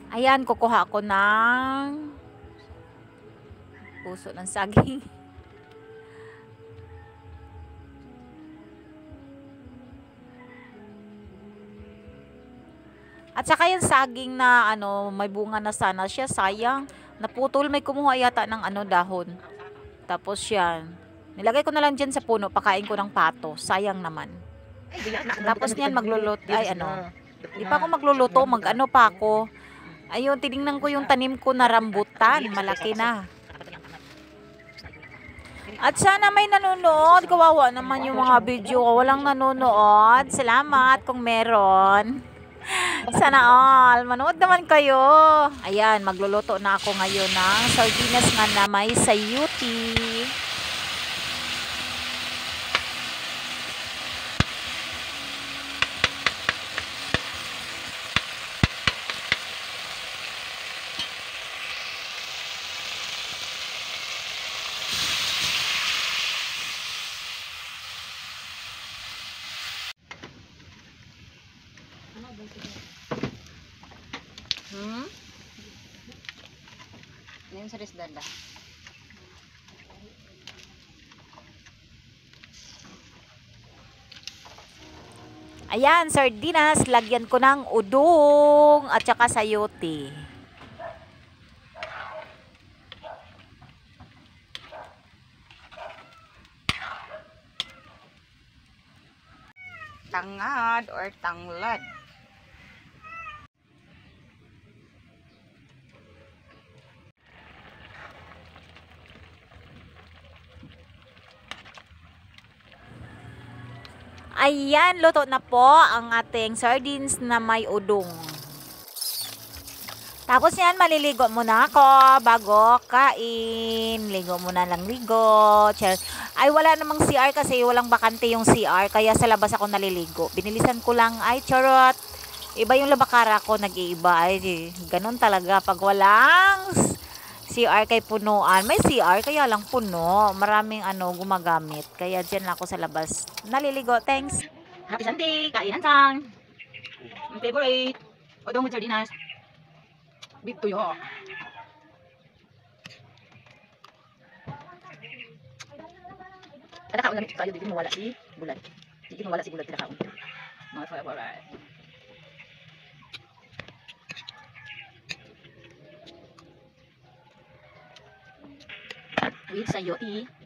Ayan, kukuha ako ng puso ng saging. At saka yung saging na ano, may bunga na sana siya, sayang. Naputol, may kumuha yata ng ano, dahon. Tapos yan. Nilagay ko na lang dyan sa puno, pakain ko ng pato. Sayang naman. Tapos niyan magluluto, ay ano, di pa ako magluluto, mag-ano pa ako. Ayun, tiningnan ko yung tanim ko na rambutan, malaki na. At sana may nanonood, kawawa naman yung mga video ko, walang nanonood. Salamat kung meron. Sana all, manood naman kayo. Ayan, magluluto na ako ngayon ng sardinas nga na may sayuti. Ano yung saris dada? Ayan, sardinas, lagyan ko ng udong at saka sayote. Tangad or tanglad? Ayan, luto na po ang ating sardines na may udong. Tapos yan, maliligo muna ako bago kain. Ligo muna lang ligo. Ay, wala namang CR kasi walang bakante yung CR. Kaya sa labas ako naliligo. Binilisan ko lang, ay charot. Iba yung labakara ko, nag-iiba. Ay, ganun talaga. Pag walang CR kay punuan. May CR, kaya lang puno. Maraming ano, gumagamit. Kaya dyan lang ako sa labas. Naliligo. Thanks. Happy Sunday! Kainan sang! Ang favorite! Odong with sardinas. Big tuyo. Kada kaon na tayo, di mo wala si bulan. Di mo wala si bulan kada kaon. Mga favorite. With sayote.